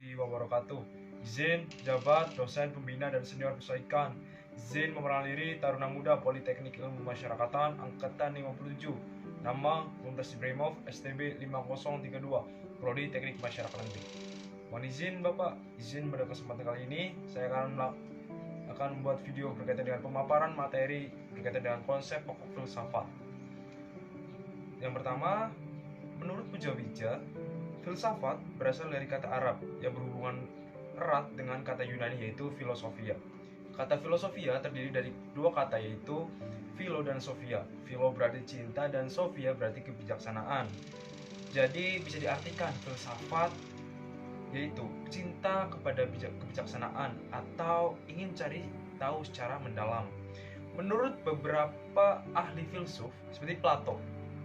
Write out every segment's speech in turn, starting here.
Wabarakatuh. Izin jabat dosen pembina dan senior perbaikan. Izin memeran diri Taruna Muda Politeknik Ilmu Masyarakatan Angkatan 57. Nama Mumtaz Ibrahimov, STB 5032, Prodi Teknik Masyarakat B. Mohon izin Bapak, izin pada kesempatan kali ini saya akan membuat video berkaitan dengan pemaparan materi berkaitan dengan konsep pokok filsafat. Yang pertama, menurut Puja-Wija, filsafat berasal dari kata Arab yang berhubungan erat dengan kata Yunani yaitu filosofia. Kata filosofia terdiri dari dua kata yaitu philo dan sophia. Philo berarti cinta dan sophia berarti kebijaksanaan. Jadi bisa diartikan filsafat yaitu cinta kepada kebijaksanaan atau ingin cari tahu secara mendalam. Menurut beberapa ahli filsuf seperti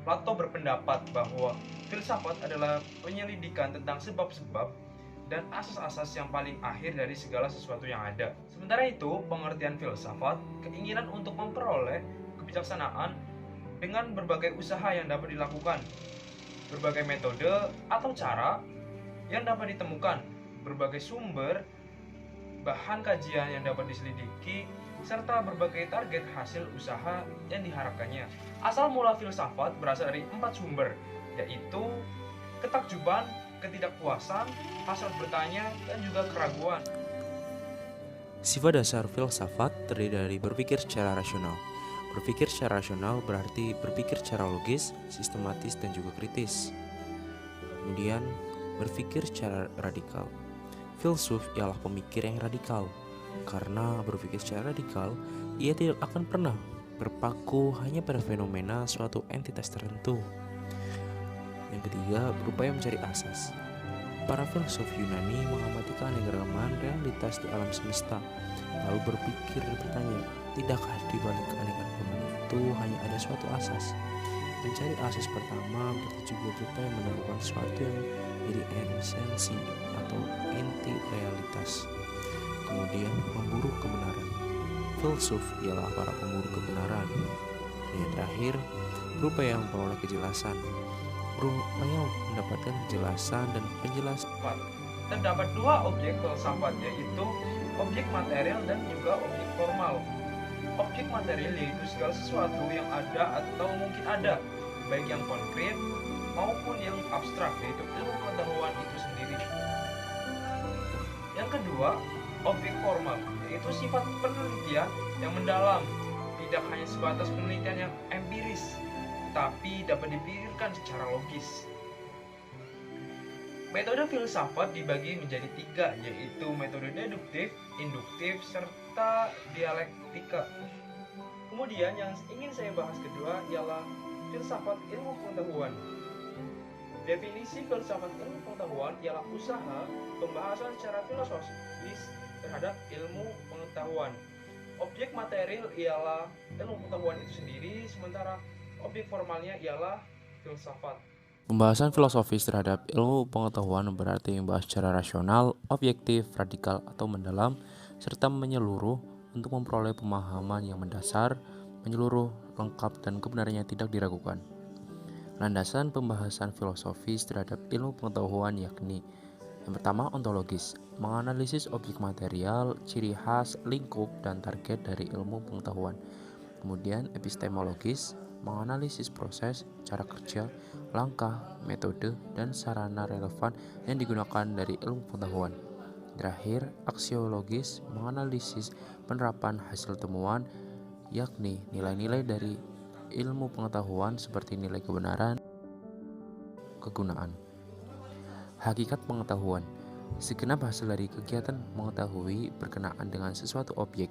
Plato berpendapat bahwa filsafat adalah penyelidikan tentang sebab-sebab dan asas-asas yang paling akhir dari segala sesuatu yang ada. Sementara itu, pengertian filsafat, keinginan untuk memperoleh kebijaksanaan dengan berbagai usaha yang dapat dilakukan, berbagai metode atau cara yang dapat ditemukan, berbagai sumber, bahan kajian yang dapat diselidiki, serta berbagai target hasil usaha yang diharapkannya. Asal mula filsafat berasal dari 4 sumber, yaitu ketakjuban, ketidakpuasan, hasrat bertanya, dan juga keraguan. Sifat dasar filsafat terdiri dari berpikir secara rasional. Berpikir secara rasional berarti berpikir secara logis, sistematis, dan juga kritis. Kemudian, berpikir secara radikal. Filsuf ialah pemikir yang radikal. Karena berpikir secara radikal, ia tidak akan pernah berpaku hanya pada fenomena suatu entitas tertentu. Yang ketiga, berupaya mencari asas. Para filsuf Yunani mengamati keanekaragaman realitas di alam semesta, lalu berpikir dan bertanya, tidakkah di balik keanekaragaman itu hanya ada suatu asas? Mencari asas pertama berarti juga berupaya menemukan sesuatu yang jadi esensi atau inti realitas. Kemudian memburu kebenaran. Filsuf ialah para pemburu kebenaran. Dan yang terakhir, berupaya memperoleh kejelasan. Berupaya mendapatkan kejelasan dan penjelasan. Terdapat dua objek filsafat, yaitu objek material dan juga objek formal. Objek material yaitu segala sesuatu yang ada atau mungkin ada, baik yang konkret maupun yang abstrak, yaitu ilmu pengetahuan itu sendiri. Yang kedua, objek formal, yaitu sifat penelitian yang mendalam, tidak hanya sebatas penelitian yang empiris, tapi dapat dipikirkan secara logis. Metode filsafat dibagi menjadi 3, yaitu metode deduktif, induktif, serta dialektika. Kemudian yang ingin saya bahas kedua ialah filsafat ilmu pengetahuan. Definisi filsafat ilmu pengetahuan ialah usaha pembahasan secara filosofis terhadap ilmu pengetahuan. Objek material ialah ilmu pengetahuan itu sendiri, sementara objek formalnya ialah filsafat. Pembahasan filosofis terhadap ilmu pengetahuan berarti membahas secara rasional, objektif, radikal, atau mendalam, serta menyeluruh untuk memperoleh pemahaman yang mendasar, menyeluruh, lengkap, dan kebenarannya tidak diragukan. Landasan pembahasan filosofis terhadap ilmu pengetahuan yakni: yang pertama, ontologis, menganalisis objek material, ciri khas, lingkup, dan target dari ilmu pengetahuan. Kemudian epistemologis, menganalisis proses, cara kerja, langkah, metode, dan sarana relevan yang digunakan dari ilmu pengetahuan. Terakhir, aksiologis, menganalisis penerapan hasil temuan, yakni nilai-nilai dari ilmu pengetahuan seperti nilai kebenaran, kegunaan. Hakikat pengetahuan, segenap hasil dari kegiatan mengetahui berkenaan dengan sesuatu objek,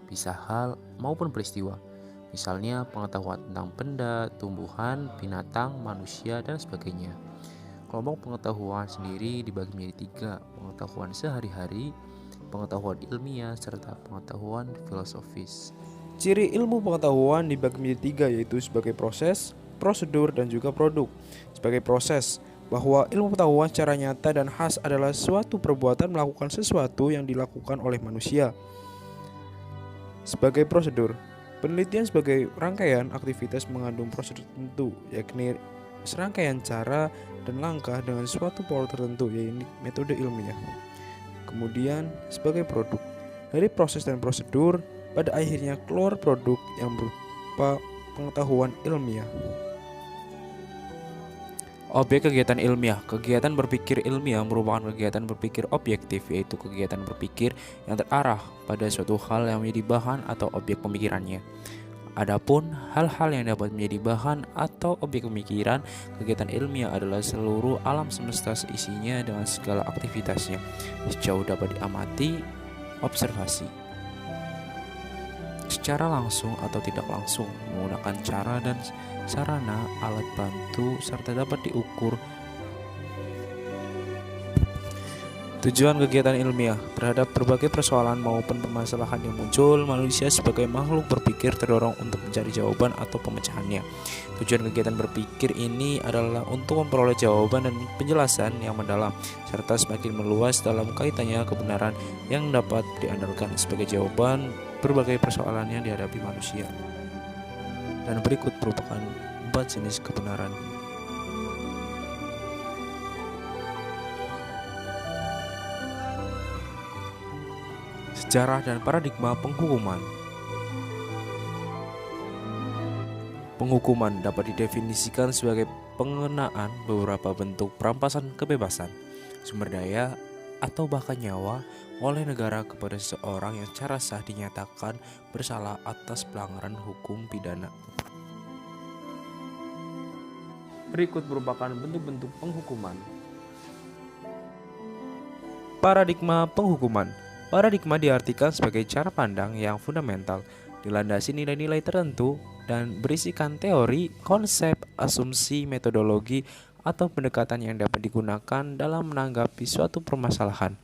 bisa hal maupun peristiwa. Misalnya pengetahuan tentang benda, tumbuhan, binatang, manusia, dan sebagainya. Kelompok pengetahuan sendiri dibagi menjadi 3, pengetahuan sehari-hari, pengetahuan ilmiah, serta pengetahuan filosofis. Ciri ilmu pengetahuan dibagi menjadi 3, yaitu sebagai proses, prosedur, dan juga produk. Sebagai proses, bahwa ilmu pengetahuan secara nyata dan khas adalah suatu perbuatan melakukan sesuatu yang dilakukan oleh manusia. Sebagai prosedur, penelitian sebagai rangkaian aktivitas mengandung prosedur tertentu, yakni serangkaian cara dan langkah dengan suatu pola tertentu, yaitu metode ilmiah. kemudian sebagai produk. Dari proses dan prosedur, pada akhirnya keluar produk yang berupa pengetahuan ilmiah. Objek kegiatan ilmiah. Kegiatan berpikir ilmiah merupakan kegiatan berpikir objektif, yaitu kegiatan berpikir yang terarah pada suatu hal yang menjadi bahan atau objek pemikirannya. Adapun hal-hal yang dapat menjadi bahan atau objek pemikiran, kegiatan ilmiah adalah seluruh alam semesta seisinya dengan segala aktivitasnya, sejauh dapat diamati, observasi, secara langsung atau tidak langsung, menggunakan cara dan sarana, alat bantu, serta dapat diukur. Tujuan kegiatan ilmiah terhadap berbagai persoalan maupun permasalahan yang muncul, manusia sebagai makhluk berpikir terdorong untuk mencari jawaban atau pemecahannya. Tujuan kegiatan berpikir ini adalah untuk memperoleh jawaban dan penjelasan yang mendalam, serta semakin meluas dalam kaitannya kebenaran yang dapat diandalkan sebagai jawaban berbagai persoalan yang dihadapi manusia. Dan berikut merupakan 4 jenis kebenaran. Sejarah dan paradigma penghukuman. Penghukuman dapat didefinisikan sebagai pengenaan beberapa bentuk perampasan kebebasan, sumber daya, atau bahkan nyawa oleh negara kepada seseorang yang secara sah dinyatakan bersalah atas pelanggaran hukum pidana. Berikut merupakan bentuk-bentuk penghukuman. Paradigma penghukuman. Paradigma diartikan sebagai cara pandang yang fundamental, dilandasi nilai-nilai tertentu, dan berisikan teori, konsep, asumsi, metodologi, atau pendekatan yang dapat digunakan dalam menanggapi suatu permasalahan.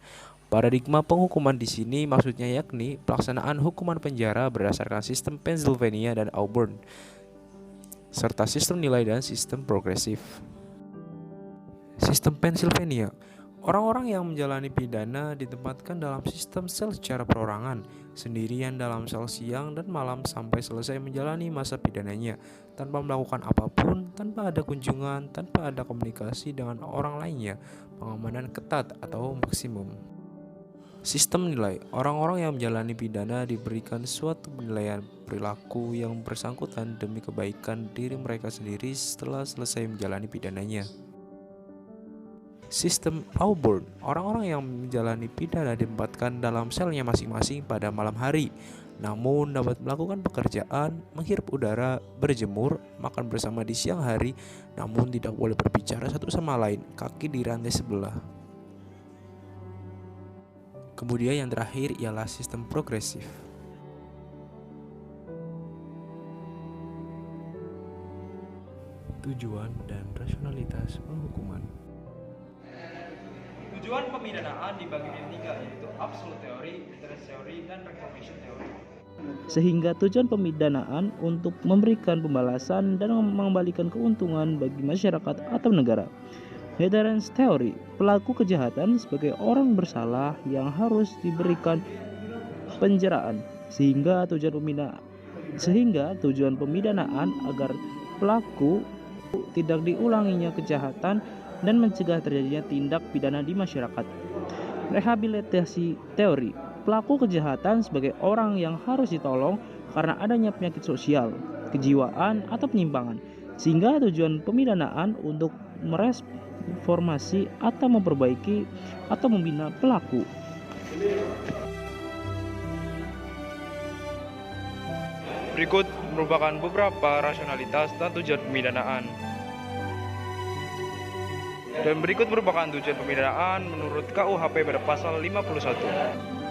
Paradigma penghukuman di sini maksudnya yakni pelaksanaan hukuman penjara berdasarkan sistem Pennsylvania dan Auburn, serta sistem nilai dan sistem progresif. Sistem Pennsylvania. Orang-orang yang menjalani pidana ditempatkan dalam sistem sel secara perorangan, sendirian dalam sel siang dan malam sampai selesai menjalani masa pidananya, tanpa melakukan apapun, tanpa ada kunjungan, tanpa ada komunikasi dengan orang lainnya, pengamanan ketat atau maksimum. Sistem nilai. Orang-orang yang menjalani pidana diberikan suatu penilaian perilaku yang bersangkutan demi kebaikan diri mereka sendiri setelah selesai menjalani pidananya. Sistem Auburn. Orang-orang yang menjalani pidana ditempatkan dalam selnya masing-masing pada malam hari, namun dapat melakukan pekerjaan, menghirup udara, berjemur, makan bersama di siang hari, namun tidak boleh berbicara satu sama lain, kaki di rantai sebelah. Kemudian yang terakhir ialah sistem progresif. Tujuan dan rasionalitas penghukuman. Tujuan pemidanaan dibagi menjadi 3, yaitu absolute theory, interest theory, dan reformation theory. Sehingga tujuan pemidanaan untuk memberikan pembalasan dan mengembalikan keuntungan bagi masyarakat atau negara. Deterrence theory, pelaku kejahatan sebagai orang bersalah yang harus diberikan penjaraan, sehingga tujuan pemidanaan agar pelaku tidak diulanginya kejahatan dan mencegah terjadinya tindak pidana di masyarakat. Rehabilitasi teori, pelaku kejahatan sebagai orang yang harus ditolong karena adanya penyakit sosial, kejiwaan, atau penyimpangan, sehingga tujuan pemidanaan untuk mereformasi atau memperbaiki atau membina pelaku. Berikut merupakan beberapa rasionalitas dan tujuan pemidanaan. Dan berikut merupakan tujuan pemidanaan menurut KUHP pada pasal 51.